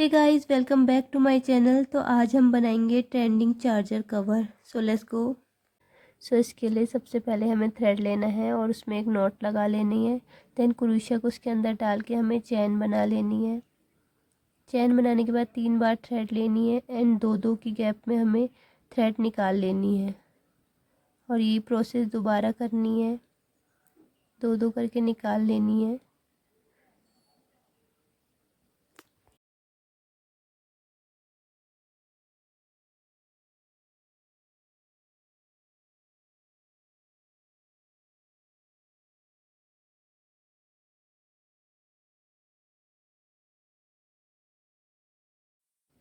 Hey guys, welcome back to my channel. तो आज हम बनाएंगे trending charger cover. So let's go. So इसके लिए सबसे पहले हमें थ्रेड लेना है और उसमें एक नॉट लगा लेनी है। देन क्रूशिया को उसके अंदर डाल के हमें चैन बना लेनी है। चैन बनाने के बाद 3 बार थ्रेड लेनी है एंड दो दो की गैप में हमें थ्रेड निकाल लेनी है और ये प्रोसेस दोबारा करनी है, दो दो करके निकाल लेनी है।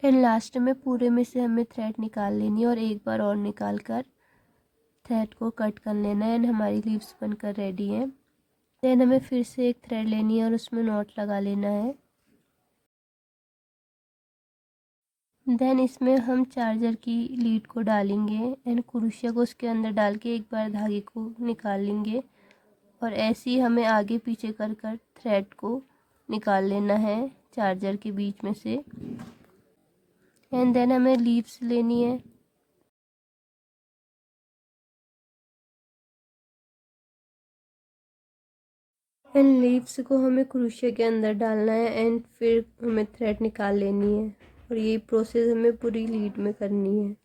एंड लास्ट में पूरे में से हमें थ्रेड निकाल लेनी है और एक बार और निकाल कर थ्रेड को कट कर लेना है एंड हमारी लीव्स बनकर रेडी है। देन हमें फिर से एक थ्रेड लेनी है और उसमें नॉट लगा लेना है। देन इसमें हम चार्जर की लीड को डालेंगे एंड क्रूशिया को उसके अंदर डाल के एक बार धागे को निकाल लेंगे और ऐसे ही हमें आगे पीछे कर कर थ्रेड को निकाल लेना है चार्जर के बीच में से। एंड देन हमें लीव्स लेनी है। एंड लीव्स को हमें क्रूशिया के अंदर डालना है एंड फिर हमें थ्रेड निकाल लेनी है और ये प्रोसेस हमें पूरी लीड में करनी है।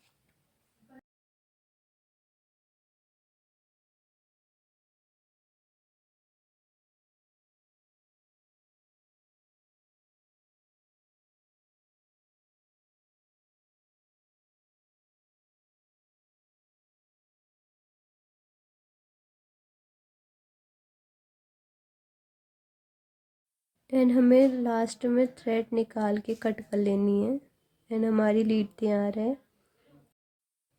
एंड हमें लास्ट में थ्रेड निकाल के कट कर लेनी है एंड हमारी लीड तैयार है।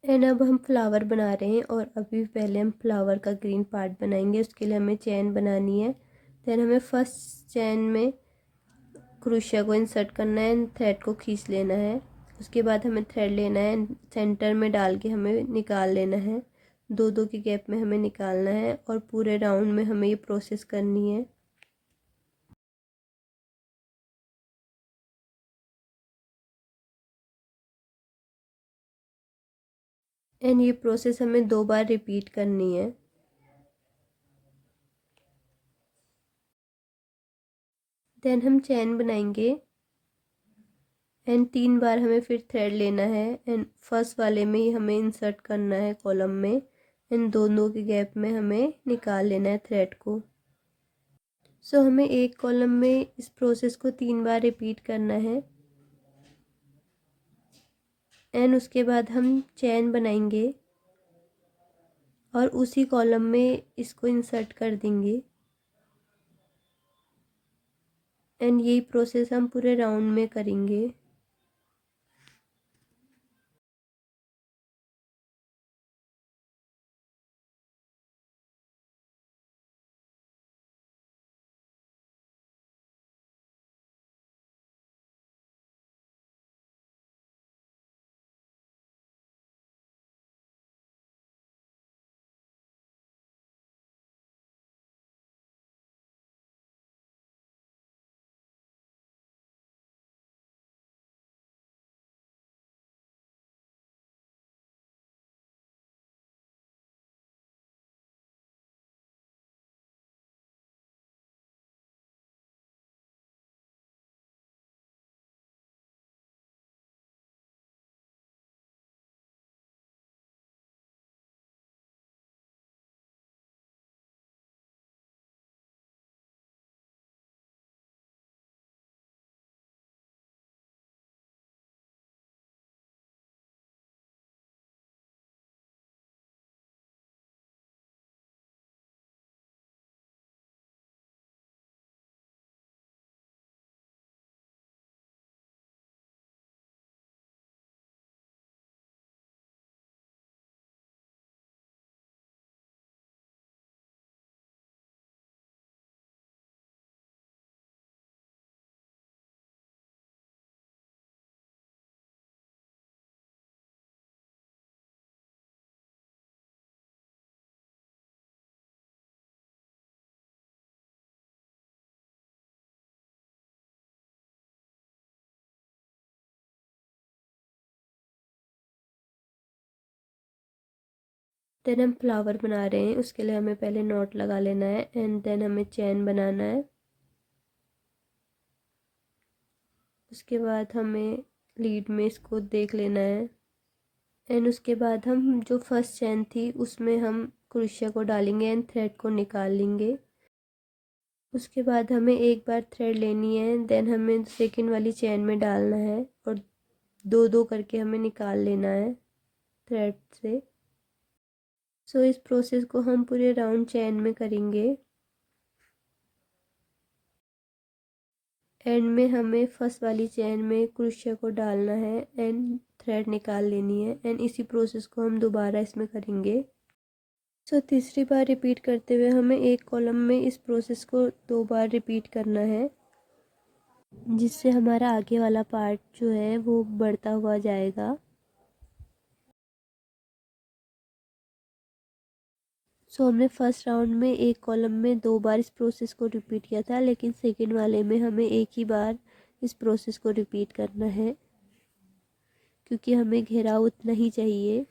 एंड अब हम फ्लावर बना रहे हैं और अभी पहले हम फ्लावर का ग्रीन पार्ट बनाएंगे। उसके लिए हमें चैन बनानी है। देन हमें फर्स्ट चैन में क्रोशिया को इंसर्ट करना है एंड थ्रेड को खींच लेना है। उसके बाद हमें थ्रेड लेना है, सेंटर में डाल के हमें निकाल लेना है। दो दो की गैप में हमें निकालना है और पूरे राउंड में हमें ये प्रोसेस करनी है। एंड ये प्रोसेस हमें 2 बार रिपीट करनी है। देन हम चैन बनाएंगे एंड 3 बार हमें फिर थ्रेड लेना है एंड फर्स्ट वाले में ही हमें इंसर्ट करना है कॉलम में एंड दोनों के गैप में हमें निकाल लेना है थ्रेड को। सो हमें एक कॉलम में इस प्रोसेस को 3 बार रिपीट करना है एंड उसके बाद हम चैन बनाएंगे और उसी कॉलम में इसको इंसर्ट कर देंगे एंड यही प्रोसेस हम पूरे राउंड में करेंगे। देन हम फ्लावर बना रहे हैं। उसके लिए हमें पहले नॉट लगा लेना है एंड देन हमें चैन बनाना है। उसके बाद हमें लीड में इसको देख लेना है एंड उसके बाद हम जो फर्स्ट चैन थी उसमें हम क्रोशिया को डालेंगे एंड थ्रेड को निकाल लेंगे। उसके बाद हमें एक बार थ्रेड लेनी है, देन हमें सेकंड वाली चैन में डालना है और दो दो करके हमें निकाल लेना है थ्रेड से। सो इस प्रोसेस को हम पूरे राउंड चैन में करेंगे। एंड में हमें फर्स्ट वाली चैन में क्रोशिया को डालना है एंड थ्रेड निकाल लेनी है एंड इसी प्रोसेस को हम दोबारा इसमें करेंगे। सो तीसरी बार रिपीट करते हुए हमें एक कॉलम में इस प्रोसेस को 2 बार रिपीट करना है, जिससे हमारा आगे वाला पार्ट जो है वो बढ़ता हुआ जाएगा। सो हमने फर्स्ट राउंड में एक कॉलम में 2 बार इस प्रोसेस को रिपीट किया था, लेकिन सेकेंड वाले में हमें एक ही बार इस प्रोसेस को रिपीट करना है क्योंकि हमें घेराव उतना ही चाहिए।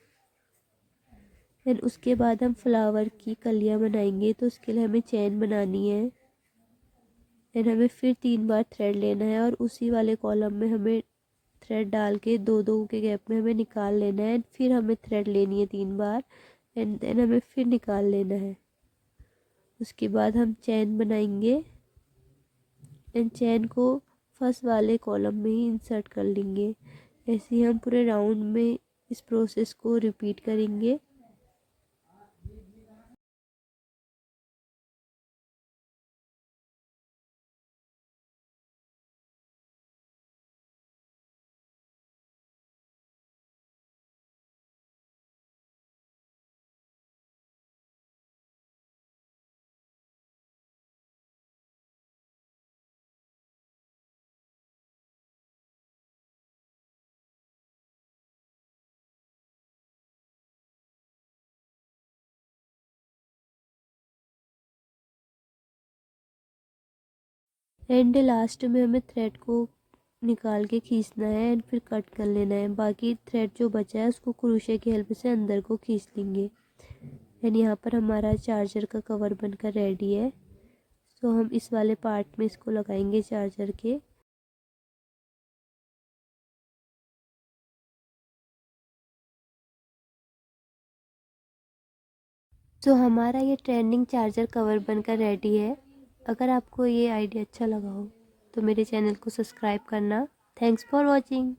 एंड उसके बाद हम फ्लावर की कलियां बनाएंगे, तो उसके लिए हमें चैन बनानी है एंड हमें फिर 3 बार थ्रेड लेना है और उसी वाले कॉलम में हमें थ्रेड डाल के दो दो के गैप में हमें निकाल लेना है। फिर हमें थ्रेड लेनी है 3 बार एंड देन हमें फिर निकाल लेना है। उसके बाद हम चैन बनाएंगे एंड चैन को फर्स्ट वाले कॉलम में ही इंसर्ट कर लेंगे। ऐसे ही हम पूरे राउंड में इस प्रोसेस को रिपीट करेंगे। एंड लास्ट में हमें थ्रेड को निकाल के खींचना है एंड फिर कट कर लेना है। बाकी थ्रेड जो बचा है उसको क्रोशे की हेल्प से अंदर को खींच लेंगे। एंड यहाँ पर हमारा चार्जर का कवर बनकर रेडी है। सो हम इस वाले पार्ट में इसको लगाएंगे चार्जर के। सो हमारा ये ट्रेंडिंग चार्जर कवर बनकर रेडी है। अगर आपको ये आइडिया अच्छा लगा हो तो मेरे चैनल को सब्सक्राइब करना। Thanks for watching.